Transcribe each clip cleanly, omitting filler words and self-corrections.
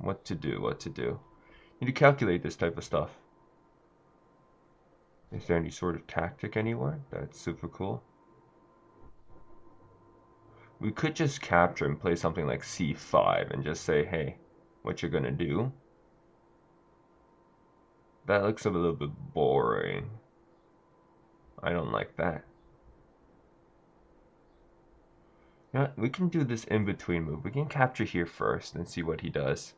What to do, what to do. You need to calculate this type of stuff. Is there any sort of tactic anywhere? That's super cool. We could just capture and play something like c5 and just say, hey, what you're gonna do. That looks a little bit boring. I don't like that. Yeah, we can do this in-between move. We can capture here first and see what he does.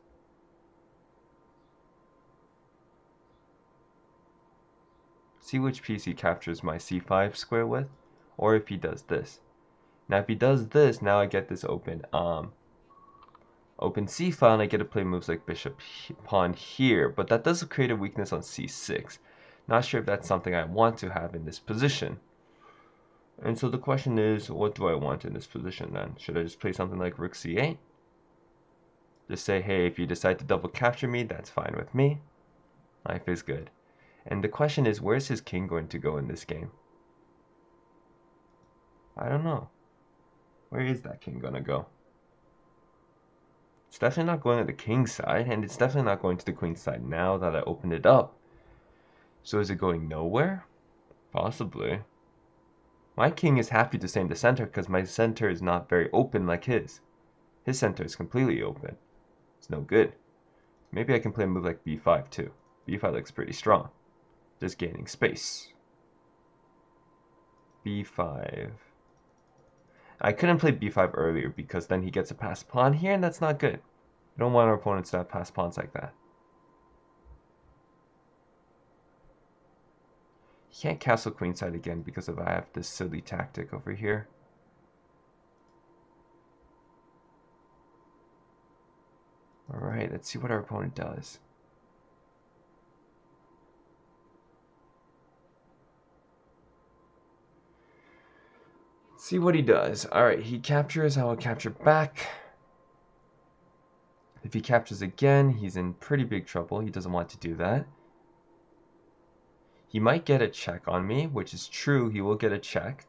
See which piece he captures my c5 square with, or if he does this. Now if he does this, now I get this open c file and I get to play moves like bishop pawn here, but that does create a weakness on c6. Not sure if that's something I want to have in this position. And so the question is, what do I want in this position then? Should I just play something like rook c8? Just say, hey, if you decide to double capture me, that's fine with me. Life is good. And the question is, where's his king going to go in this game? I don't know. Where is that king gonna go? It's definitely not going to the king's side, and it's definitely not going to the queen's side now that I opened it up. So is it going nowhere? Possibly. My king is happy to stay in the center because my center is not very open like his. His center is completely open. It's no good. Maybe I can play a move like b5 too. b5 looks pretty strong. Just gaining space. b5. I couldn't play b5 earlier because then he gets a passed pawn here, and that's not good. We don't want our opponents to have passed pawns like that. He can't castle queenside again because I have this silly tactic over here. Alright, let's see what our opponent does. See what he does. Alright, he captures, I will capture back. If he captures again, he's in pretty big trouble. He doesn't want to do that. He might get a check on me, which is true, he will get a check.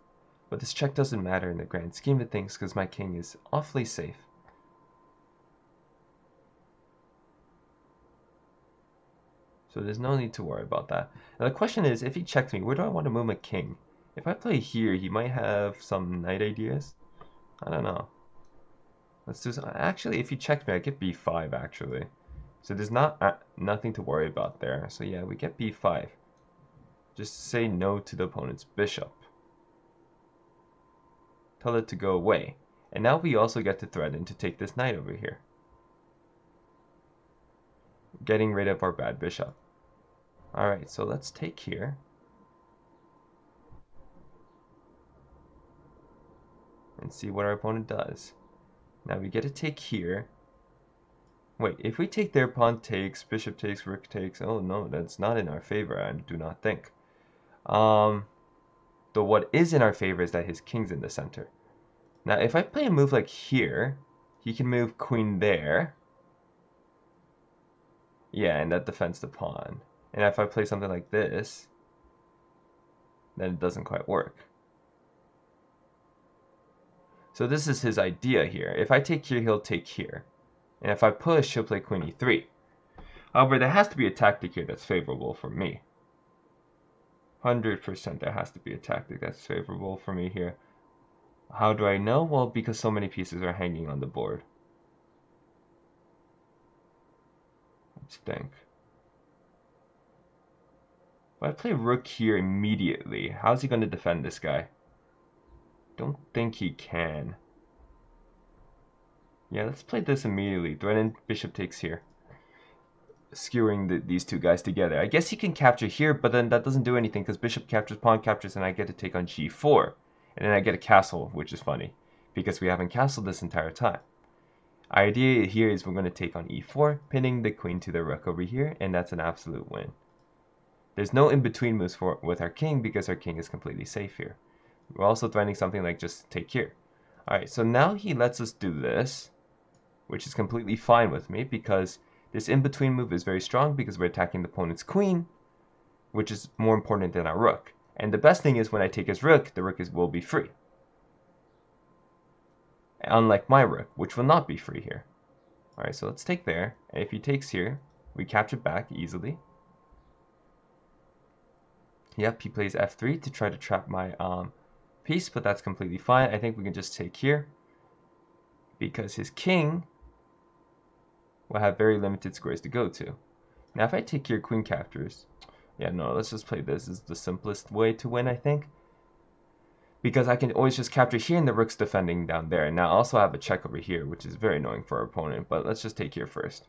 But this check doesn't matter in the grand scheme of things because my king is awfully safe. So there's no need to worry about that. Now the question is, if he checks me, where do I want to move my king? If I play here, he might have some knight ideas. I don't know. Let's do some. Actually, if he checks me, I get b5 actually. So there's nothing to worry about there. So yeah, we get b5. Just say no to the opponent's bishop. Tell it to go away. And now we also get to threaten to take this knight over here. Getting rid of our bad bishop. Alright, so let's take here. And see what our opponent does. Now we get to take here. Wait, if we take their pawn takes, bishop takes, rook takes. Oh no, that's not in our favor, I do not think. Though what is in our favor is that his king's in the center. Now if I play a move like here, he can move queen there. Yeah, and that defends the pawn. And if I play something like this, then it doesn't quite work. So this is his idea here. If I take here, he'll take here. And if I push, he'll play queen e3. However, there has to be a tactic here that's favorable for me. 100% there has to be a tactic that's favorable for me here. How do I know? Well, because so many pieces are hanging on the board. Let's think. If I play rook here immediately, how's he going to defend this guy? Don't think he can. Yeah, let's play this immediately. Threaten bishop takes here. Skewering these two guys together. I guess he can capture here, but then that doesn't do anything because bishop captures, pawn captures, and I get to take on g4. And then I get a castle, which is funny because we haven't castled this entire time. Our idea here is we're going to take on e4, pinning the queen to the rook over here, and that's an absolute win. There's no in-between moves with our king because our king is completely safe here. We're also threatening something like just take here. Alright, so now he lets us do this, which is completely fine with me because this in-between move is very strong because we're attacking the opponent's queen, which is more important than our rook. And the best thing is when I take his rook, the rook will be free. Unlike my rook, which will not be free here. Alright, so let's take there. And if he takes here, we capture back easily. Yep, he plays f3 to try to trap my piece, but that's completely fine. I think we can just take here because his king will have very limited squares to go to. Now if I take here, queen captures. Yeah, no, let's just play this. This is the simplest way to win, I think. Because I can always just capture here and the rook's defending down there. Now I also have a check over here, which is very annoying for our opponent, but let's just take here first.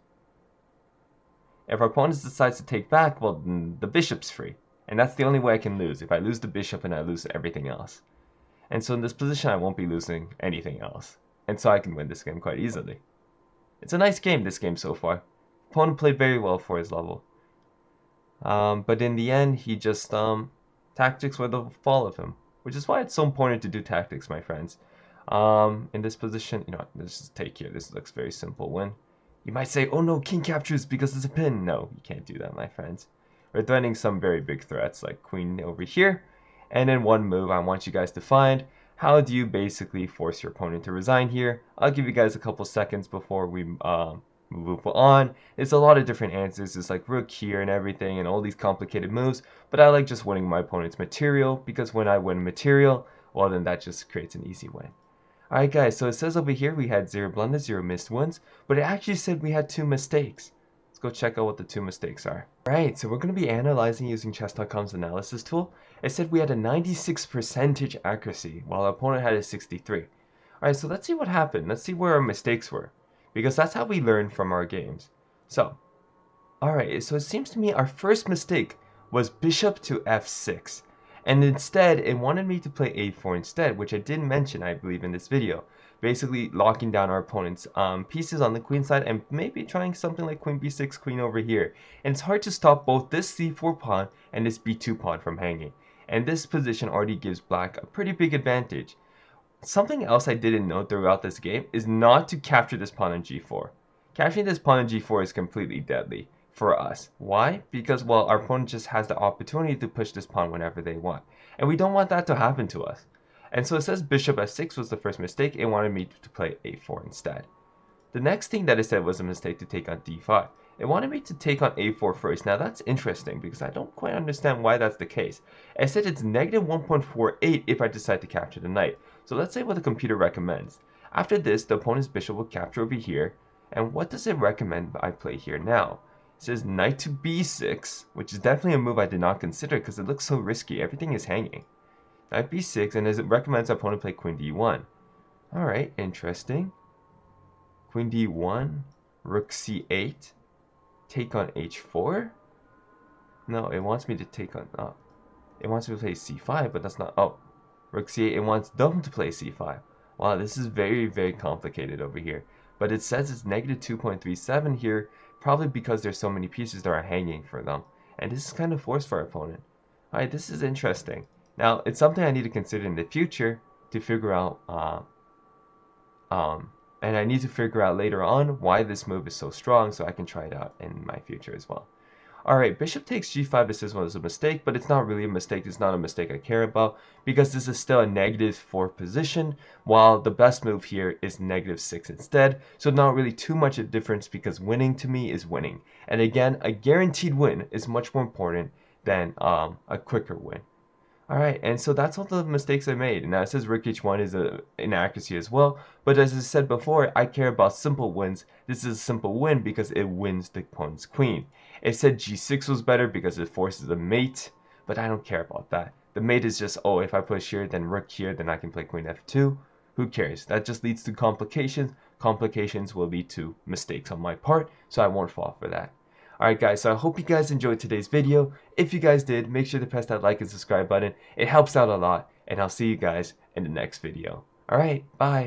If our opponent decides to take back, well, then the bishop's free. And that's the only way I can lose, if I lose the bishop and I lose everything else. And so in this position, I won't be losing anything else. And so I can win this game quite easily. It's a nice game, this game so far. Opponent played very well for his level. But in the end, he just, tactics were the fall of him. Which is why it's so important to do tactics, my friends. In this position, you know, let's just take here. This looks very simple win. You might say, oh no, king captures because it's a pin. No, you can't do that, my friends. We're threatening some very big threats like queen over here. And in one move, I want you guys to find how do you basically force your opponent to resign here. I'll give you guys a couple seconds before we move on. It's a lot of different answers. It's like rook here and everything and all these complicated moves. But I like just winning my opponent's material because when I win material, well then that just creates an easy win. Alright guys, so it says over here we had 0 blunders, 0 missed wins, but it actually said we had 2 mistakes. Let's go check out what the 2 mistakes are. Alright, so we're going to be analyzing using chess.com's analysis tool. It said we had a 96% accuracy, while our opponent had a 63%. Alright, so let's see what happened. Let's see where our mistakes were, because that's how we learn from our games. So, alright, so it seems to me our first mistake was bishop to f6. And instead, it wanted me to play a4 instead, which I didn't mention, I believe, in this video. Basically, locking down our opponent's pieces on the queen side and maybe trying something like queen b6, queen over here. And it's hard to stop both this c4 pawn and this b2 pawn from hanging. And this position already gives black a pretty big advantage. Something else I didn't know throughout this game is not to capture this pawn on g4. Capturing this pawn on g4 is completely deadly for us. Why? Because, well, our opponent just has the opportunity to push this pawn whenever they want. And we don't want that to happen to us. And so it says bishop f6 was the first mistake. It wanted me to play a4 instead. The next thing that it said was a mistake to take on d5. It wanted me to take on a4 first. Now that's interesting because I don't quite understand why that's the case. It said it's negative 1.48 if I decide to capture the knight. So let's say what the computer recommends. After this, the opponent's bishop will capture over here. And what does it recommend I play here now? It says knight to b6, which is definitely a move I did not consider because it looks so risky. Everything is hanging. Knight b6, and as it recommends our opponent play queen d1. Alright, interesting. Queen d1, rook c8, take on h4? No, it wants me to take on, it wants me to play c5, but that's not, rook c8, it wants them to play c5. Wow, this is very, very complicated over here. But it says it's negative 2.37 here, probably because there's so many pieces that are hanging for them. And this is kind of forced for our opponent. Alright, this is interesting. Now, it's something I need to consider in the future to figure out, and I need to figure out later on why this move is so strong so I can try it out in my future as well. Alright, bishop takes g5, this is a mistake, but it's not really a mistake. It's not a mistake I care about because this is still a negative 4 position, while the best move here is negative 6 instead. So not really too much of a difference because winning to me is winning. And again, a guaranteed win is much more important than a quicker win. Alright, and so that's all the mistakes I made. Now it says rook h1 is an inaccuracy as well, but as I said before, I care about simple wins. This is a simple win because it wins the opponent's queen. It said g6 was better because it forces a mate, but I don't care about that. The mate is just, oh, if I push here, then rook here, then I can play queen f2. Who cares? That just leads to complications. Complications will lead to mistakes on my part, so I won't fall for that. Alright guys, so I hope you guys enjoyed today's video. If you guys did, make sure to press that like and subscribe button. It helps out a lot, and I'll see you guys in the next video. Alright, bye.